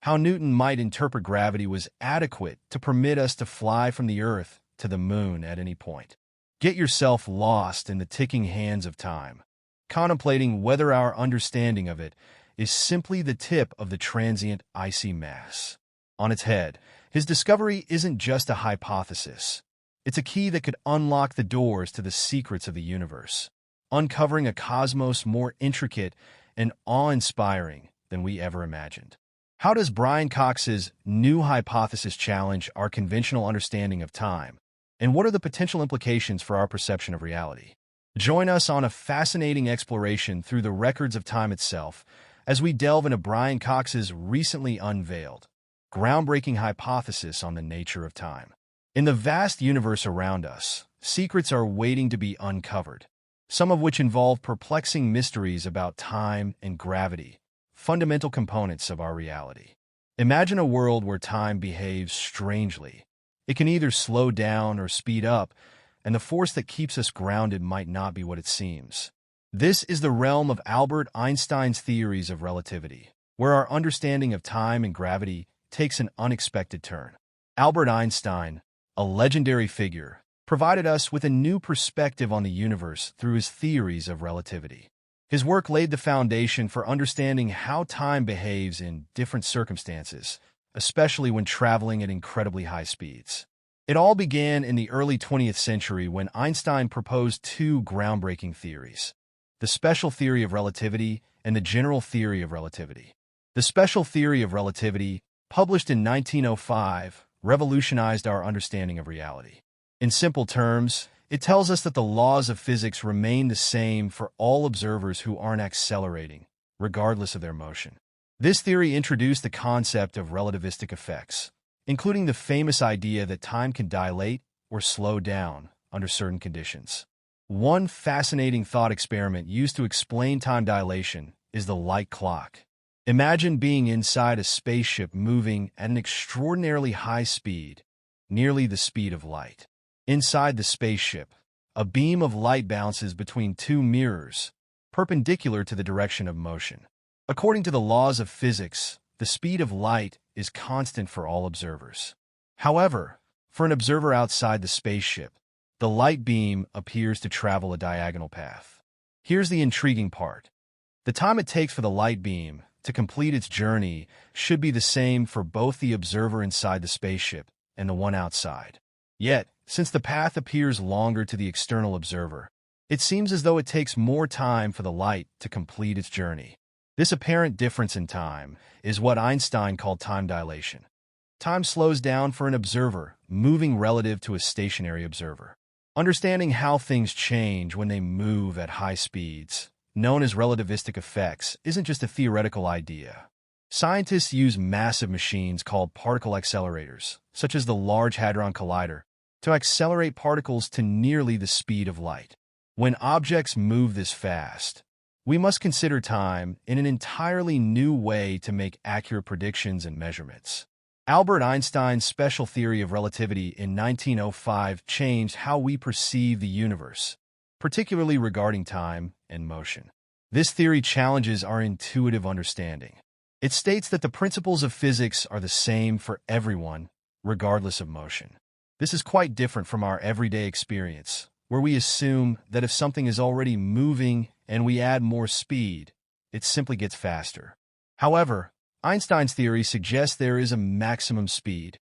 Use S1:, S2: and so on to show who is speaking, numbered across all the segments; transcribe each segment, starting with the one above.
S1: how Newton might interpret gravity was adequate to permit us to fly from the Earth to the Moon at any point. Get yourself lost in the ticking hands of time, contemplating whether our understanding of it is simply the tip of the transient icy mass. On its head, his discovery isn't just a hypothesis. It's a key that could unlock the doors to the secrets of the universe, uncovering a cosmos more intricate and awe-inspiring than we ever imagined. How does Brian Cox's new hypothesis challenge our conventional understanding of time, and what are the potential implications for our perception of reality? Join us on a fascinating exploration through the records of time itself as we delve into Brian Cox's recently unveiled, groundbreaking hypothesis on the nature of time. In the vast universe around us, secrets are waiting to be uncovered, some of which involve perplexing mysteries about time and gravity, fundamental components of our reality. Imagine a world where time behaves strangely. It can either slow down or speed up, and the force that keeps us grounded might not be what it seems. This is the realm of Albert Einstein's theories of relativity, where our understanding of time and gravity takes an unexpected turn. Albert Einstein, a legendary figure, provided us with a new perspective on the universe through his theories of relativity. His work laid the foundation for understanding how time behaves in different circumstances, especially when traveling at incredibly high speeds. It all began in the early 20th century when Einstein proposed two groundbreaking theories: the special theory of relativity and the general theory of relativity. The special theory of relativity, published in 1905, revolutionized our understanding of reality. In simple terms, it tells us that the laws of physics remain the same for all observers who aren't accelerating, regardless of their motion. This theory introduced the concept of relativistic effects, including the famous idea that time can dilate or slow down under certain conditions. One fascinating thought experiment used to explain time dilation is the light clock. Imagine being inside a spaceship moving at an extraordinarily high speed, nearly the speed of light. Inside the spaceship, a beam of light bounces between two mirrors, perpendicular to the direction of motion. According to the laws of physics, the speed of light is constant for all observers. However, for an observer outside the spaceship, the light beam appears to travel a diagonal path. Here's the intriguing part. The time it takes for the light beam to complete its journey should be the same for both the observer inside the spaceship and the one outside. Yet, since the path appears longer to the external observer, it seems as though it takes more time for the light to complete its journey. This apparent difference in time is what Einstein called time dilation. Time slows down for an observer, moving relative to a stationary observer. Understanding how things change when they move at high speeds, known as relativistic effects, isn't just a theoretical idea. Scientists use massive machines called particle accelerators, such as the Large Hadron Collider, to accelerate particles to nearly the speed of light. When objects move this fast, we must consider time in an entirely new way to make accurate predictions and measurements. Albert Einstein's special theory of relativity in 1905 changed how we perceive the universe, particularly regarding time and motion. This theory challenges our intuitive understanding. It states that the principles of physics are the same for everyone, regardless of motion. This is quite different from our everyday experience, where we assume that if something is already moving and we add more speed, it simply gets faster. However, Einstein's theory suggests there is a maximum speed.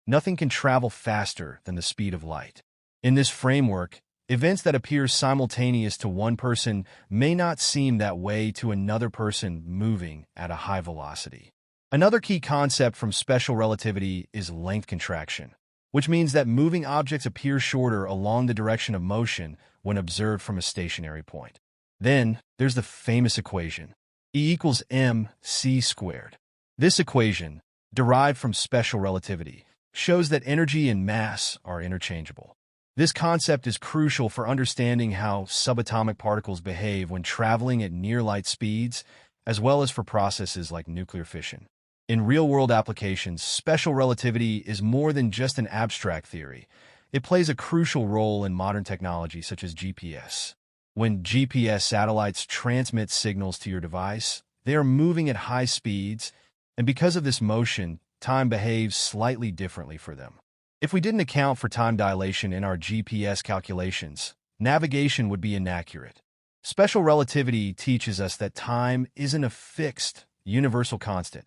S1: Nothing can travel faster than the speed of light. In this framework, events that appear simultaneous to one person may not seem that way to another person moving at a high velocity. Another key concept from special relativity is length contraction, which means that moving objects appear shorter along the direction of motion when observed from a stationary point. Then, there's the famous equation, E equals mc squared. This equation, derived from special relativity, shows that energy and mass are interchangeable. This concept is crucial for understanding how subatomic particles behave when traveling at near-light speeds, as well as for processes like nuclear fission. In real-world applications, special relativity is more than just an abstract theory. It plays a crucial role in modern technology such as GPS. When GPS satellites transmit signals to your device, they are moving at high speeds, and because of this motion, time behaves slightly differently for them. If we didn't account for time dilation in our GPS calculations, navigation would be inaccurate. Special relativity teaches us that time isn't a fixed, universal constant.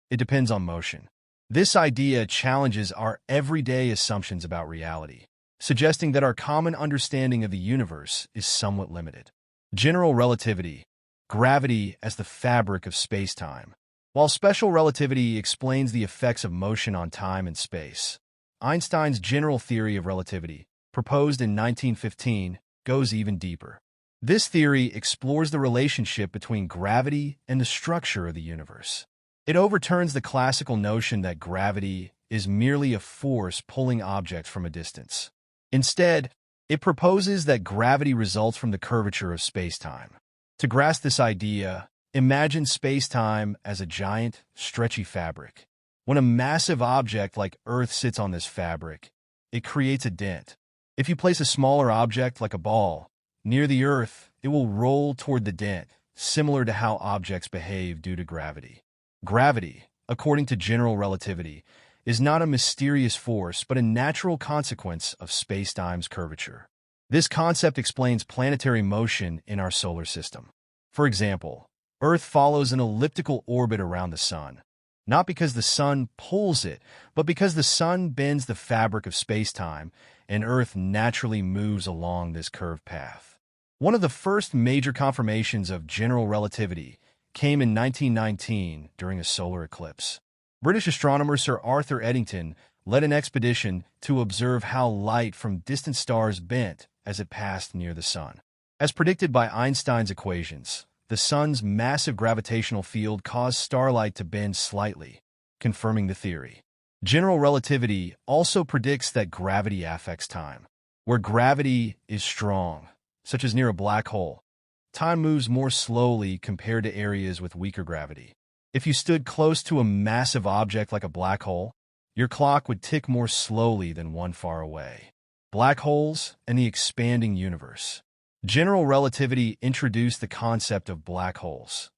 S1: It depends on motion. This idea challenges our everyday assumptions about reality, suggesting that our common understanding of the universe is somewhat limited. General relativity, gravity as the fabric of space-time. While special relativity explains the effects of motion on time and space, Einstein's general theory of relativity, proposed in 1915, goes even deeper. This theory explores the relationship between gravity and the structure of the universe. It overturns the classical notion that gravity is merely a force pulling objects from a distance. Instead, it proposes that gravity results from the curvature of space-time. To grasp this idea, imagine space-time as a giant, stretchy fabric. When a massive object like Earth sits on this fabric, it creates a dent. If you place a smaller object like a ball near the Earth, it will roll toward the dent, similar to how objects behave due to gravity. Gravity, according to general relativity, is not a mysterious force but a natural consequence of space-time's curvature. This concept explains planetary motion in our solar system. For example, Earth follows an elliptical orbit around the Sun, not because the Sun pulls it, but because the Sun bends the fabric of space-time, and Earth naturally moves along this curved path. One of the first major confirmations of general relativity came in 1919 during a solar eclipse. British astronomer Sir Arthur Eddington led an expedition to observe how light from distant stars bent as it passed near the Sun. As predicted by Einstein's equations, the Sun's massive gravitational field caused starlight to bend slightly, confirming the theory. General relativity also predicts that gravity affects time. Where gravity is strong, such as near a black hole, time moves more slowly compared to areas with weaker gravity. If you stood close to a massive object like a black hole, your clock would tick more slowly than one far away. Black holes and the expanding universe. General relativity introduced the concept of black holes,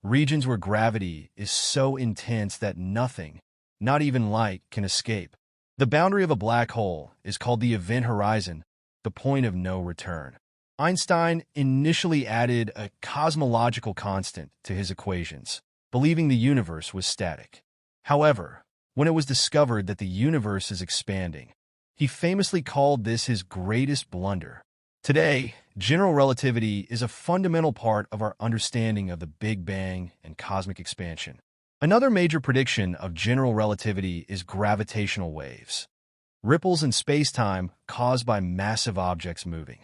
S1: regions where gravity is so intense that nothing, not even light, can escape. The boundary of a black hole is called the event horizon, the point of no return. Einstein initially added a cosmological constant to his equations, believing the universe was static. However, when it was discovered that the universe is expanding, he famously called this his greatest blunder. Today, general relativity is a fundamental part of our understanding of the Big Bang and cosmic expansion. Another major prediction of general relativity is gravitational waves, ripples in space-time caused by massive objects moving.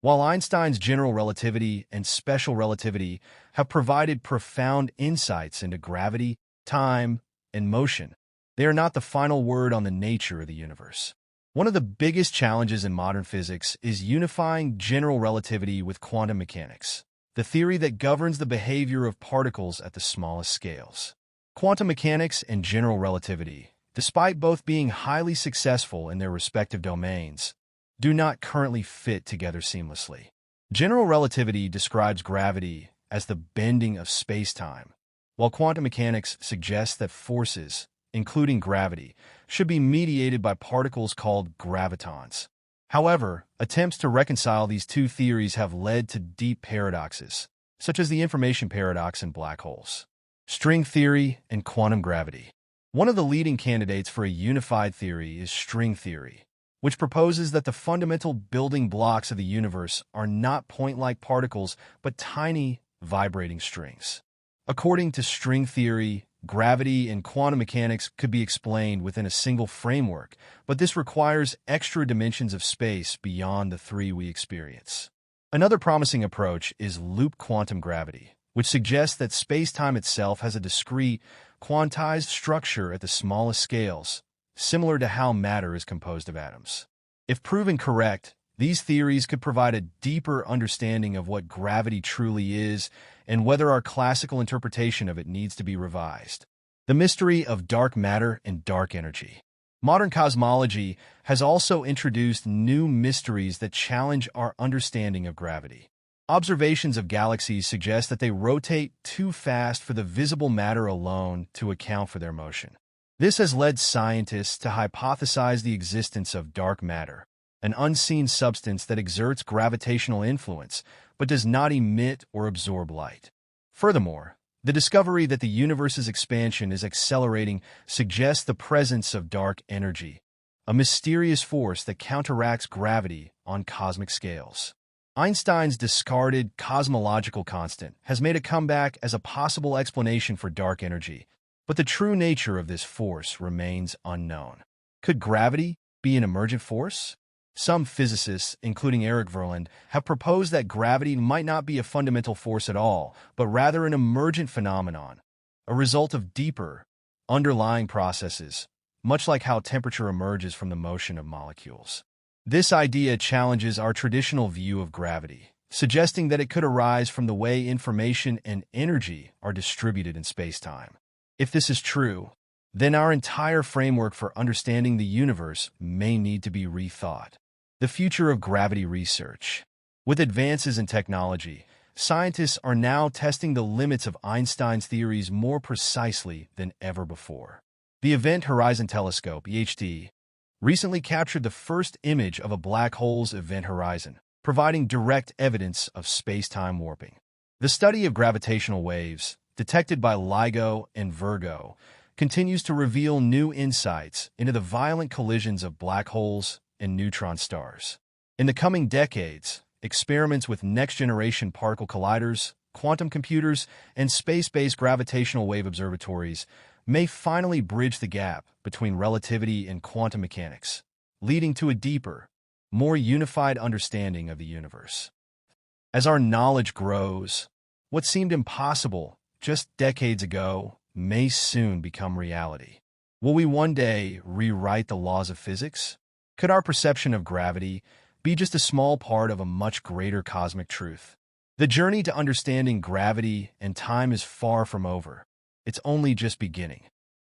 S1: While Einstein's general relativity and special relativity have provided profound insights into gravity, time, and motion, they are not the final word on the nature of the universe. One of the biggest challenges in modern physics is unifying general relativity with quantum mechanics, the theory that governs the behavior of particles at the smallest scales. Quantum mechanics and general relativity, despite both being highly successful in their respective domains, do not currently fit together seamlessly. General relativity describes gravity as the bending of space-time, while quantum mechanics suggests that forces, including gravity, should be mediated by particles called gravitons. However, attempts to reconcile these two theories have led to deep paradoxes, such as the information paradox in black holes, string theory, and quantum gravity. One of the leading candidates for a unified theory is string theory, which proposes that the fundamental building blocks of the universe are not point-like particles, but tiny, vibrating strings. According to string theory, gravity and quantum mechanics could be explained within a single framework, but this requires extra dimensions of space beyond the three we experience. Another promising approach is loop quantum gravity, which suggests that space-time itself has a discrete, quantized structure at the smallest scales, similar to how matter is composed of atoms. If proven correct, these theories could provide a deeper understanding of what gravity truly is and whether our classical interpretation of it needs to be revised. The mystery of dark matter and dark energy. Modern cosmology has also introduced new mysteries that challenge our understanding of gravity. Observations of galaxies suggest that they rotate too fast for the visible matter alone to account for their motion. This has led scientists to hypothesize the existence of dark matter, an unseen substance that exerts gravitational influence but does not emit or absorb light. Furthermore, the discovery that the universe's expansion is accelerating suggests the presence of dark energy, a mysterious force that counteracts gravity on cosmic scales. Einstein's discarded cosmological constant has made a comeback as a possible explanation for dark energy, but the true nature of this force remains unknown. Could gravity be an emergent force? Some physicists, including Eric Verland, have proposed that gravity might not be a fundamental force at all, but rather an emergent phenomenon, a result of deeper, underlying processes, much like how temperature emerges from the motion of molecules. This idea challenges our traditional view of gravity, suggesting that it could arise from the way information and energy are distributed in space-time. If this is true, then our entire framework for understanding the universe may need to be rethought. The future of gravity research. With advances in technology, scientists are now testing the limits of Einstein's theories more precisely than ever before. The Event Horizon Telescope, EHT, recently captured the first image of a black hole's event horizon, providing direct evidence of space-time warping. The study of gravitational waves, detected by LIGO and Virgo, continues to reveal new insights into the violent collisions of black holes and neutron stars. In the coming decades, experiments with next-generation particle colliders, quantum computers, and space-based gravitational wave observatories may finally bridge the gap between relativity and quantum mechanics, leading to a deeper, more unified understanding of the universe. As our knowledge grows, what seemed impossible just decades ago may soon become reality. Will we one day rewrite the laws of physics? Could our perception of gravity be just a small part of a much greater cosmic truth? The journey to understanding gravity and time is far from over. It's only just beginning.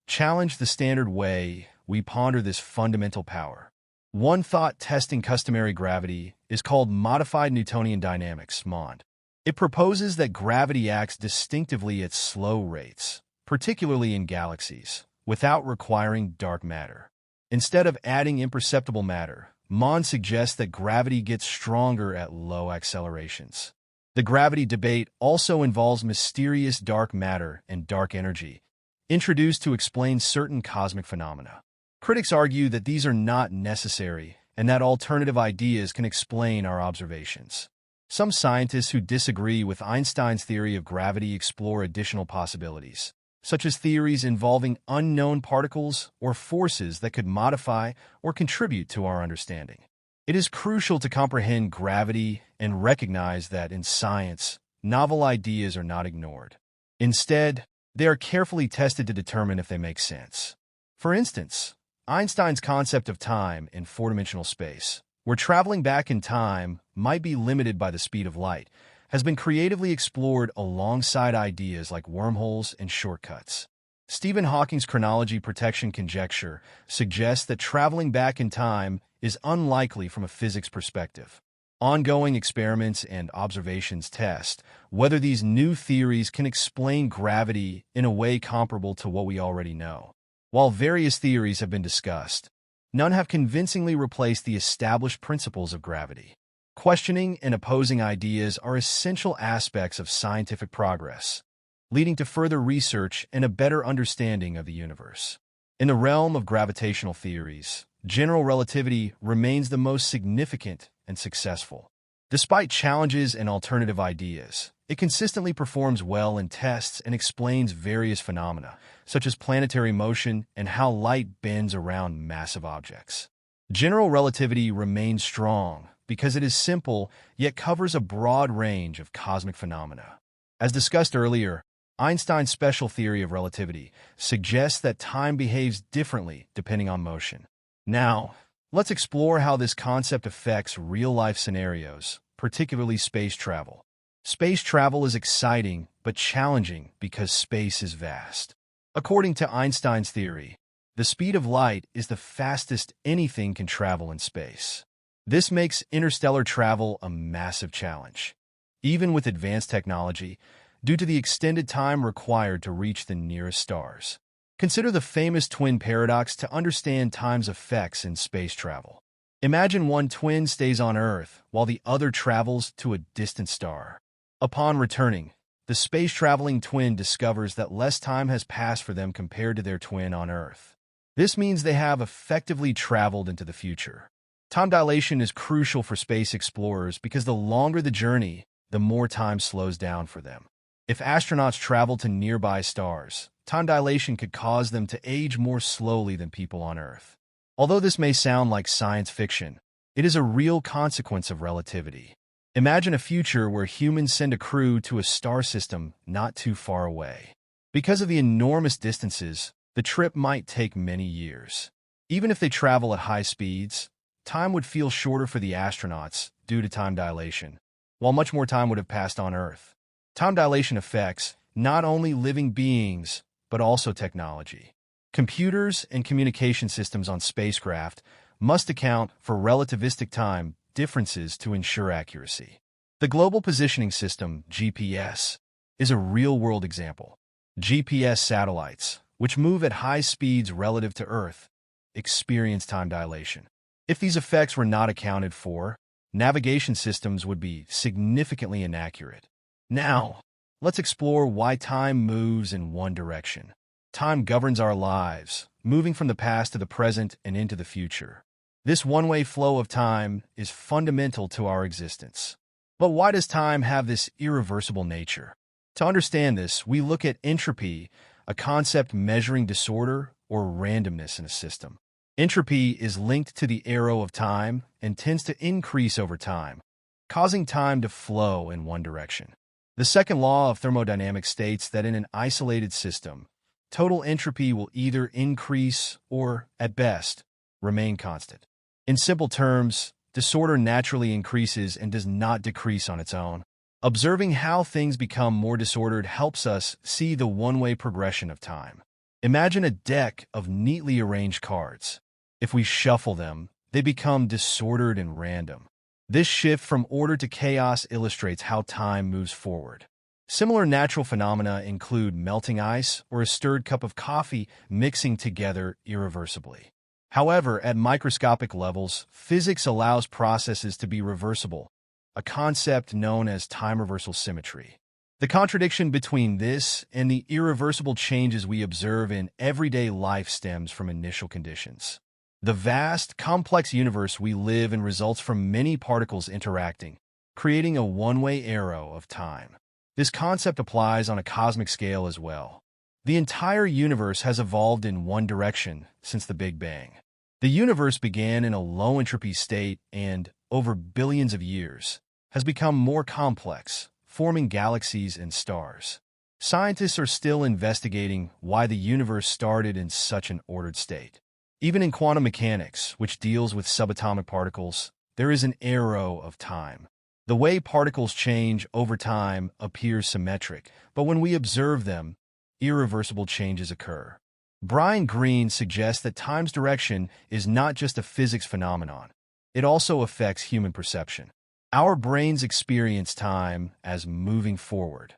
S1: Challenge the standard way we ponder this fundamental power. One thought testing customary gravity is called modified Newtonian dynamics, MOND. It proposes that gravity acts distinctively at slow rates, particularly in galaxies, without requiring dark matter. Instead of adding imperceptible matter, MOND suggests that gravity gets stronger at low accelerations. The gravity debate also involves mysterious dark matter and dark energy, introduced to explain certain cosmic phenomena. Critics argue that these are not necessary and that alternative ideas can explain our observations. Some scientists who disagree with Einstein's theory of gravity explore additional possibilities, such as theories involving unknown particles or forces that could modify or contribute to our understanding. It is crucial to comprehend gravity and recognize that in science, novel ideas are not ignored. Instead, they are carefully tested to determine if they make sense. For instance, Einstein's concept of time in four-dimensional space, where traveling back in time might be limited by the speed of light, has been creatively explored alongside ideas like wormholes and shortcuts. Stephen Hawking's chronology protection conjecture suggests that traveling back in time is unlikely from a physics perspective. Ongoing experiments and observations test whether these new theories can explain gravity in a way comparable to what we already know. While various theories have been discussed, none have convincingly replaced the established principles of gravity. Questioning and opposing ideas are essential aspects of scientific progress, leading to further research and a better understanding of the universe. In the realm of gravitational theories, general relativity remains the most significant and successful. Despite challenges and alternative ideas, it consistently performs well in tests and explains various phenomena, such as planetary motion and how light bends around massive objects. General relativity remains strong because it is simple yet covers a broad range of cosmic phenomena. As discussed earlier, Einstein's special theory of relativity suggests that time behaves differently depending on motion. Now, let's explore how this concept affects real-life scenarios, particularly space travel. Space travel is exciting but challenging because space is vast. According to Einstein's theory, the speed of light is the fastest anything can travel in space. This makes interstellar travel a massive challenge. even with advanced technology, due to the extended time required to reach the nearest stars. Consider the famous twin paradox to understand time's effects in space travel. Imagine one twin stays on Earth while the other travels to a distant star. Upon returning, the space-traveling twin discovers that less time has passed for them compared to their twin on Earth. This means they have effectively traveled into the future. Time dilation is crucial for space explorers because the longer the journey, the more time slows down for them. If astronauts travel to nearby stars, time dilation could cause them to age more slowly than people on Earth. Although this may sound like science fiction, it is a real consequence of relativity. Imagine a future where humans send a crew to a star system not too far away. Because of the enormous distances, the trip might take many years. Even if they travel at high speeds, time would feel shorter for the astronauts due to time dilation, while much more time would have passed on Earth. Time dilation affects not only living beings, but also technology. Computers and communication systems on spacecraft must account for relativistic time differences to ensure accuracy. The Global Positioning System, GPS, is a real-world example. GPS satellites, which move at high speeds relative to Earth, experience time dilation. If these effects were not accounted for, navigation systems would be significantly inaccurate. Now, let's explore why time moves in one direction. Time governs our lives, moving from the past to the present and into the future. This one-way flow of time is fundamental to our existence. But why does time have this irreversible nature? To understand this, we look at entropy, a concept measuring disorder or randomness in a system. Entropy is linked to the arrow of time and tends to increase over time, causing time to flow in one direction. The second law of thermodynamics states that in an isolated system, total entropy will either increase or, at best, remain constant. In simple terms, disorder naturally increases and does not decrease on its own. Observing how things become more disordered helps us see the one-way progression of time. Imagine a deck of neatly arranged cards. If we shuffle them, they become disordered and random. This shift from order to chaos illustrates how time moves forward. Similar natural phenomena include melting ice or a stirred cup of coffee mixing together irreversibly. However, at microscopic levels, physics allows processes to be reversible, a concept known as time reversal symmetry. The contradiction between this and the irreversible changes we observe in everyday life stems from initial conditions. The vast, complex universe we live in results from many particles interacting, creating a one-way arrow of time. This concept applies on a cosmic scale as well. The entire universe has evolved in one direction since the Big Bang. The universe began in a low-entropy state and, over billions of years, has become more complex, forming galaxies and stars. Scientists are still investigating why the universe started in such an ordered state. Even in quantum mechanics, which deals with subatomic particles, there is an arrow of time. The way particles change over time appears symmetric, but when we observe them, irreversible changes occur. Brian Greene suggests that time's direction is not just a physics phenomenon. It also affects human perception. Our brains experience time as moving forward.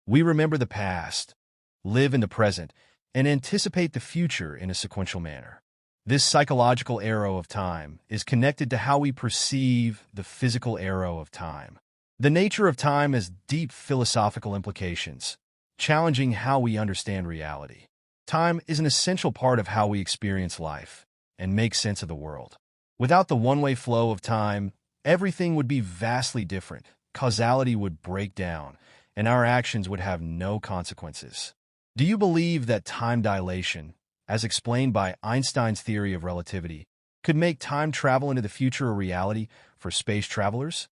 S1: We remember the past, live in the present, and anticipate the future in a sequential manner. This psychological arrow of time is connected to how we perceive the physical arrow of time. The nature of time has deep philosophical implications, challenging how we understand reality. Time is an essential part of how we experience life and make sense of the world. Without the one-way flow of time, everything would be vastly different. Causality would break down, and our actions would have no consequences. Do you believe that time dilation, as explained by Einstein's theory of relativity, could make time travel into the future a reality for space travelers?